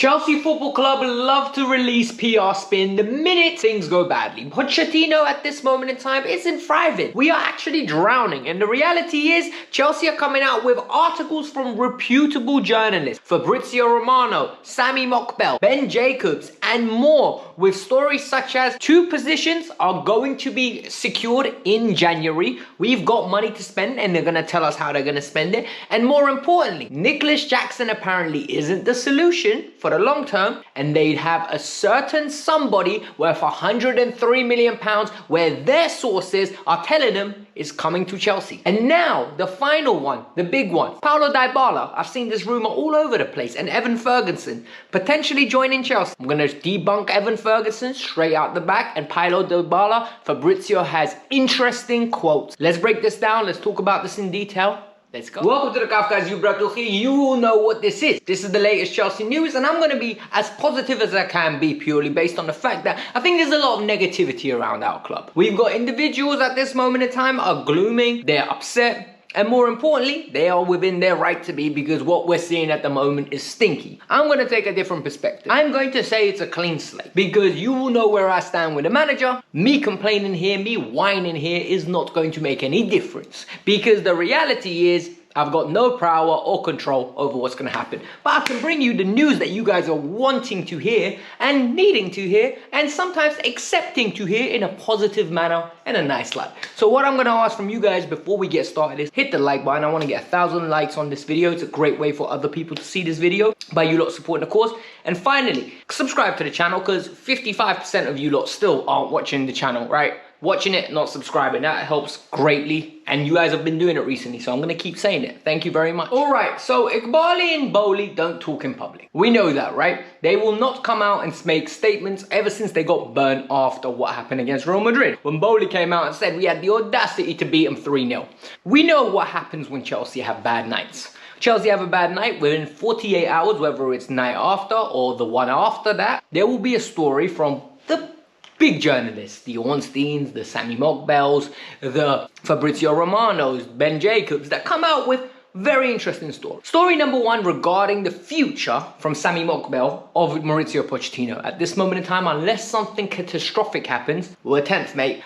Chelsea Football Club love to release PR spin the minute things go badly. Pochettino at this moment in time isn't thriving. We are actually drowning, and the reality is Chelsea are coming out with articles from reputable journalists, Fabrizio Romano, Sammy Mockbell, Ben Jacobs, and more, with stories such as 2 positions are going to be secured in January. We've got money to spend and they're going to tell us how they're going to spend it. And more importantly, Nicholas Jackson apparently isn't the solution for the long term, and they'd have a certain somebody worth £103 million where their sources are telling them is coming to Chelsea. And now the final one, the big one, Paulo Dybala. I've seen this rumor all over the place, and Evan Ferguson potentially joining Chelsea. I'm gonna debunk Evan Ferguson straight out the back, and Paulo Dybala, Fabrizio has interesting quotes. Let's break this down. Let's talk about this in detail. Let's go. Welcome to the Kavkas View, bratuchi. You all know what this is. This is the latest Chelsea news, and I'm going to be as positive as I can be, purely based on the fact that I think there's a lot of negativity around our club. We've got individuals at this moment in time are glooming, they're upset, and more importantly, they are within their right to be, because what we're seeing at the moment is stinky. I'm going to take a different perspective. I'm going to say it's a clean slate, because you will know where I stand with the manager. Me complaining here, me whining here is not going to make any difference, because the reality is I've got no power or control over what's going to happen. But I can bring you the news that you guys are wanting to hear and needing to hear, and sometimes accepting to hear in a positive manner and a nice light. So what I'm going to ask from you guys before we get started is hit the like button. I want to get 1,000 likes on this video. It's a great way for other people to see this video by you lot supporting the cause. And finally, subscribe to the channel, because 55% of you lot still aren't watching the channel, right? Watching it, not subscribing, that helps greatly, and you guys have been doing it recently, so I'm going to keep saying it. Thank you very much. Alright, so Iqbali and Bowley don't talk in public. We know that, right? They will not come out and make statements ever since they got burnt after what happened against Real Madrid. When Bowley came out and said we had the audacity to beat them 3-0. We know what happens when Chelsea have bad nights. Chelsea have a bad night, within 48 hours, whether it's night after or the one after that, there will be a story from the big journalists, the Ornsteins, the Sammy Mockbells, the Fabrizio Romanos, Ben Jacobs, that come out with very interesting stories. Story number 1 regarding the future from Sammy Mockbell of Mauricio Pochettino. At this moment in time, unless something catastrophic happens, we're 10th, mate,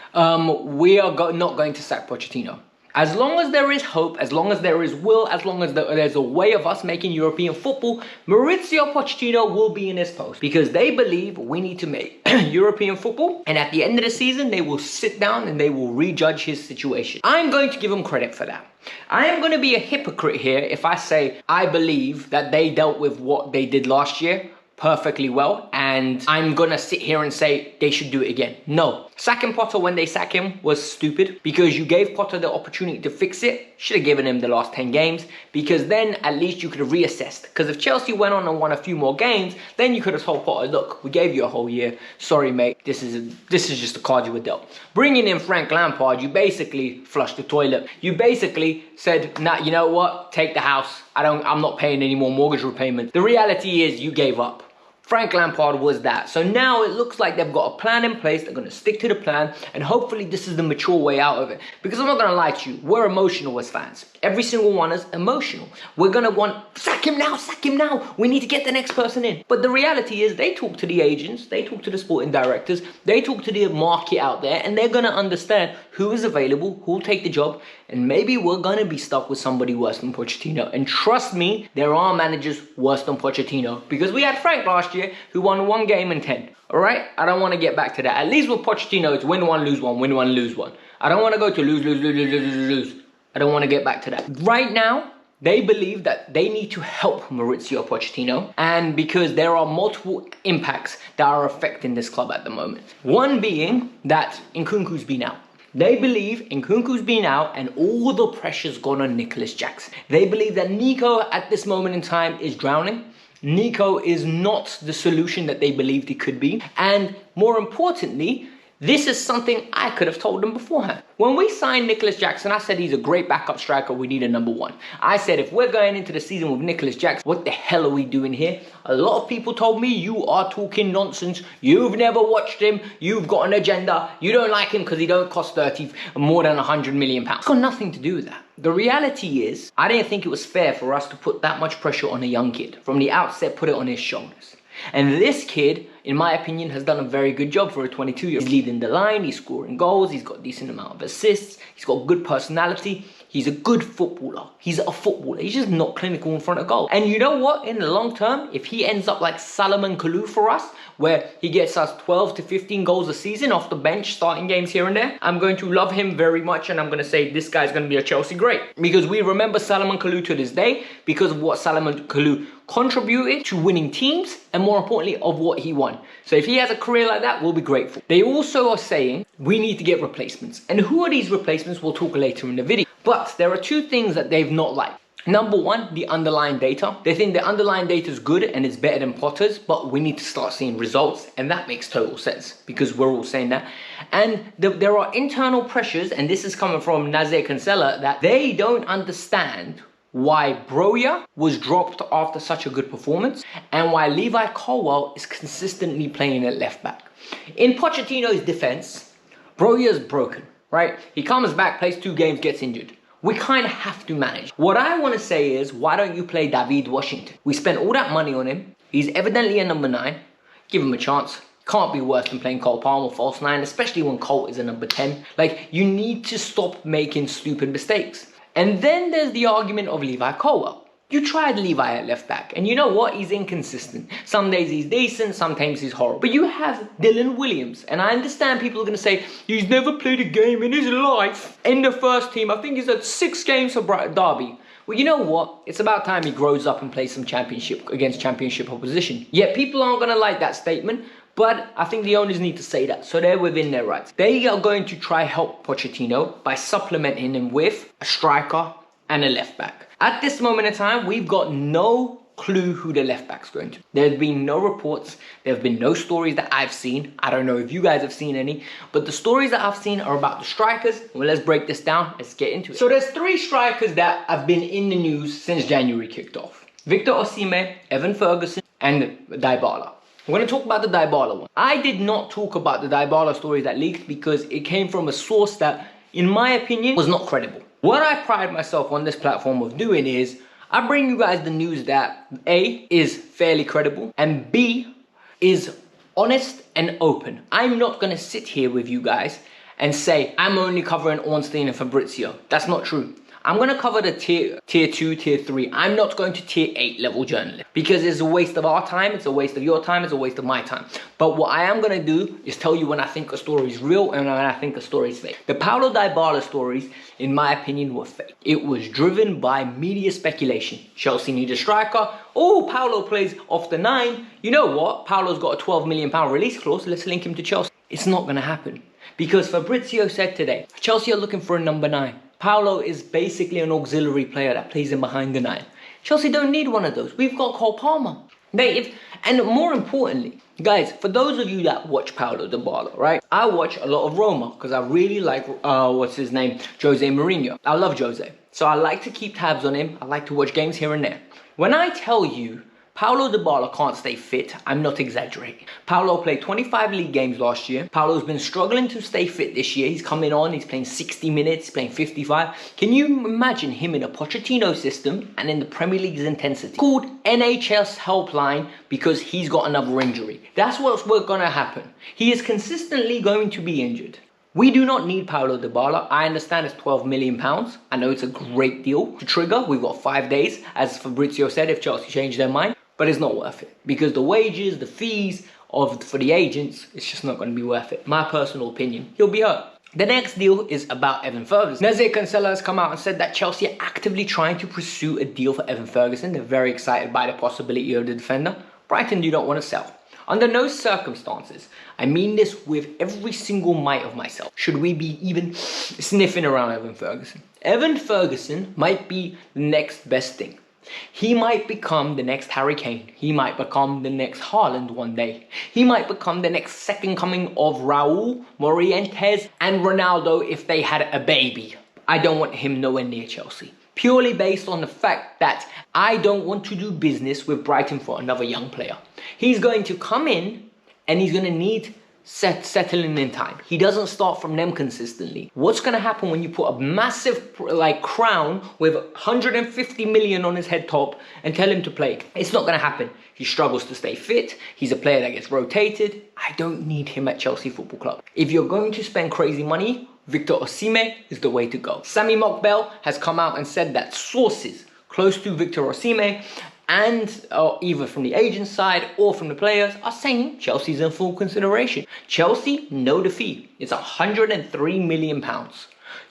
we are not going to sack Pochettino. As long as there is hope, as long as there is will, as long as there's a way of us making European football, Mauricio Pochettino will be in his post, because they believe we need to make European football, and at the end of the season, they will sit down and they will rejudge his situation. I'm going to give him credit for that. I am going to be a hypocrite here if I say I believe that they dealt with what they did last year perfectly well, and I'm gonna sit here and say they should do it again. No. Sacking Potter when they sack him was stupid, because you gave Potter the opportunity to fix it. Should have given him the last 10 games, because then at least you could have reassessed. Because if Chelsea went on and won a few more games, then you could have told Potter, look, we gave you a whole year. Sorry, mate, this is just the card you were dealt. Bringing in Frank Lampard, you basically flushed the toilet. You basically said, nah, you know what? Take the house. I'm not paying any more mortgage repayment. The reality is you gave up. Frank Lampard was that. So now it looks like they've got a plan in place. They're going to stick to the plan, and hopefully this is the mature way out of it. Because I'm not going to lie to you, we're emotional as fans. Every single one is emotional. We're going to want, sack him now, sack him now. We need to get the next person in. But the reality is they talk to the agents, they talk to the sporting directors, they talk to the market out there, and they're going to understand who is available, who will take the job, and maybe we're going to be stuck with somebody worse than Pochettino. And trust me, there are managers worse than Pochettino, because we had Frank last year who won 1 game in 10. Alright? I don't want to get back to that. At least with Pochettino, it's win 1, lose 1, win 1, lose 1. I don't want to go to lose. I don't want to get back to that. Right now, they believe that they need to help Mauricio Pochettino, and because there are multiple impacts that are affecting this club at the moment. One being that Nkunku's been out. They believe Nkunku's been out and all the pressure's gone on Nicholas Jackson. They believe that Nico at this moment in time is drowning. Nico is not the solution that they believed he could be. And more importantly, this is something I could have told them beforehand. When we signed Nicholas Jackson, I said he's a great backup striker. We need a number 1. I said if we're going into the season with Nicholas Jackson, what the hell are we doing here? A lot of people told me you are talking nonsense. You've never watched him. You've got an agenda. You don't like him because he don't cost more than 100 million pounds. It's got nothing to do with that. The reality is, I didn't think it was fair for us to put that much pressure on a young kid. From the outset, put it on his shoulders. And this kid, in my opinion, has done a very good job for a 22-year-old. He's leading the line, he's scoring goals, he's got a decent amount of assists, he's got good personality, he's a good footballer. He's a footballer, he's just not clinical in front of goal. And you know what, in the long term, if he ends up like Salomon Kalou for us, where he gets us 12 to 15 goals a season off the bench, starting games here and there, I'm going to love him very much, and I'm going to say this guy's going to be a Chelsea great. Because we remember Salomon Kalou to this day because of what Salomon Kalou contributed to winning teams, and more importantly, of what he won. So if he has a career like that, we'll be grateful. They also are saying we need to get replacements. And who are these replacements? We'll talk later in the video. But there are two things that they've not liked. Number one, the underlying data. They think the underlying data is good and it's better than Potter's, but we need to start seeing results, and that makes total sense because we're all saying that. And there are internal pressures, and this is coming from Nazir Kansela, that they don't understand why Broja was dropped after such a good performance and why Levi Colwill is consistently playing at left back. In Pochettino's defense, Broja is broken, right? He comes back, plays 2 games, gets injured. We kind of have to manage. What I want to say is, why don't you play David Washington? We spent all that money on him. He's evidently a number 9. Give him a chance. Can't be worse than playing Cole Palmer false 9, especially when Cole is a number 10. Like, you need to stop making stupid mistakes. And then there's the argument of Levi Colwill. You tried Levi at left back, and you know what? He's inconsistent. Some days he's decent, sometimes he's horrible. But you have Dylan Williams, and I understand people are going to say, he's never played a game in his life in the first team. I think he's had 6 games for Derby. Well, you know what? It's about time he grows up and plays some championship against championship opposition. Yet people aren't going to like that statement, but I think the owners need to say that, so they're within their rights. They are going to try help Pochettino by supplementing him with a striker and a left back. At this moment in time, we've got no clue who the left back's going to be. There's been no reports, there have been no stories that I've seen. I don't know if you guys have seen any, but the stories that I've seen are about the strikers. Well, let's break this down, let's get into it. So there's 3 strikers that have been in the news since January kicked off. Victor Osimhen, Evan Ferguson, and Dybala. We're going to talk about the Dybala one. I did not talk about the Dybala story that leaked because it came from a source that, in my opinion, was not credible. What I pride myself on this platform of doing is, I bring you guys the news that A, is fairly credible, and B, is honest and open. I'm not going to sit here with you guys and say, I'm only covering Ornstein and Fabrizio. That's not true. I'm going to cover the tier 2, tier 3. I'm not going to tier 8 level journalism because it's a waste of our time, it's a waste of your time, it's a waste of my time. But what I am going to do is tell you when I think a story is real and when I think a story is fake. The Paulo Dybala stories, in my opinion, were fake. It was driven by media speculation. Chelsea need a striker. Oh, Paulo plays off the 9. You know what? Paulo's got a £12 million release clause. Let's link him to Chelsea. It's not going to happen because Fabrizio said today, Chelsea are looking for a number 9. Paulo is basically an auxiliary player that plays in behind the 9. Chelsea don't need one of those. We've got Cole Palmer. And more importantly, guys, for those of you that watch Paulo Dybala, right? I watch a lot of Roma because I really like, Jose Mourinho. I love Jose. So I like to keep tabs on him. I like to watch games here and there. When I tell you Paulo Dybala can't stay fit, I'm not exaggerating. Paulo played 25 league games last year. Paulo's been struggling to stay fit this year. He's coming on, he's playing 60 minutes, he's playing 55. Can you imagine him in a Pochettino system and in the Premier League's intensity? Called NHS Helpline because he's got another injury. That's what's going to happen. He is consistently going to be injured. We do not need Paulo Dybala. I understand it's £12 million. I know it's a great deal to trigger. We've got 5 days, as Fabrizio said, if Chelsea change their mind. But it's not worth it because the wages, the fees for the agents, it's just not going to be worth it. My personal opinion, he'll be hurt. The next deal is about Evan Ferguson. Nazir Kansela has come out and said that Chelsea are actively trying to pursue a deal for Evan Ferguson. They're very excited by the possibility of the defender. Brighton do not want to sell. Under no circumstances, I mean this with every single might of myself, should we be even sniffing around Evan Ferguson. Evan Ferguson might be the next best thing. He might become the next Harry Kane. He might become the next Haaland one day. He might become the next second coming of Raul, Morientes, and Ronaldo if they had a baby. I don't want him nowhere near Chelsea. Purely based on the fact that I don't want to do business with Brighton for another young player. He's going to come in and he's going to need settling in time. He doesn't start from them consistently. What's going to happen when you put a massive crown with 150 million on his head top and tell him to play? It's not going to happen. He struggles to stay fit. He's a player that gets rotated. I don't need him at Chelsea Football Club. If you're going to spend crazy money, Victor Osimhen is the way to go. Sammy Mokbel has come out and said that sources close to Victor Osimhen and either from the agent side or from the players are saying Chelsea's in full consideration. Chelsea know the fee. It's £103 million.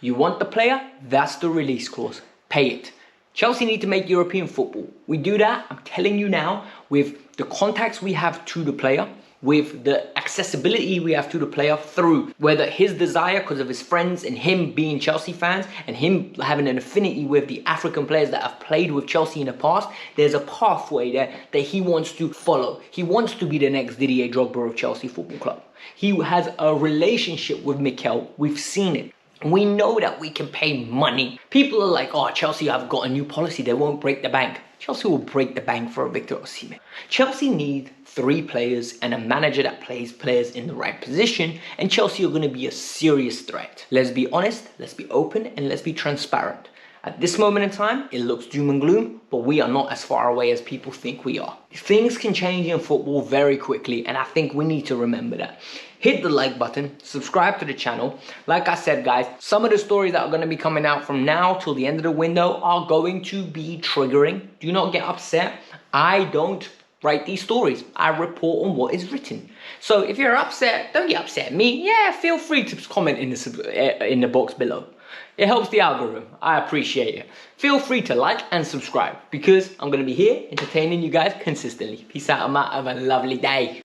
You want the player? That's the release clause. Pay it. Chelsea need to make European football. We do that, I'm telling you now, with the contacts we have to the player, with the accessibility we have to the player through whether his desire because of his friends and him being Chelsea fans and him having an affinity with the African players that have played with Chelsea in the past. There's a pathway there that he wants to follow. He wants to be the next Didier Drogba of Chelsea Football Club. He has a relationship with Mikel. We've seen it. We know that we can pay money. People are like, oh, Chelsea have got a new policy. They won't break the bank. Chelsea will break the bank for a Victor Osimhen. Chelsea need 3 players and a manager that plays players in the right position, and Chelsea are going to be a serious threat. Let's be honest, let's be open, and let's be transparent. At this moment in time, it looks doom and gloom, but we are not as far away as people think we are. Things can change in football very quickly, and I think we need to remember that. Hit the like button, subscribe to the channel. Like I said, guys, some of the stories that are going to be coming out from now till the end of the window are going to be triggering. Do not get upset. I don't write these stories. I report on what is written. So if you're upset, don't get upset at me. Yeah, feel free to comment in the box below. It helps the algorithm. I appreciate it. Feel free to like and subscribe because I'm going to be here entertaining you guys consistently. Peace out. I'm out. Have a lovely day.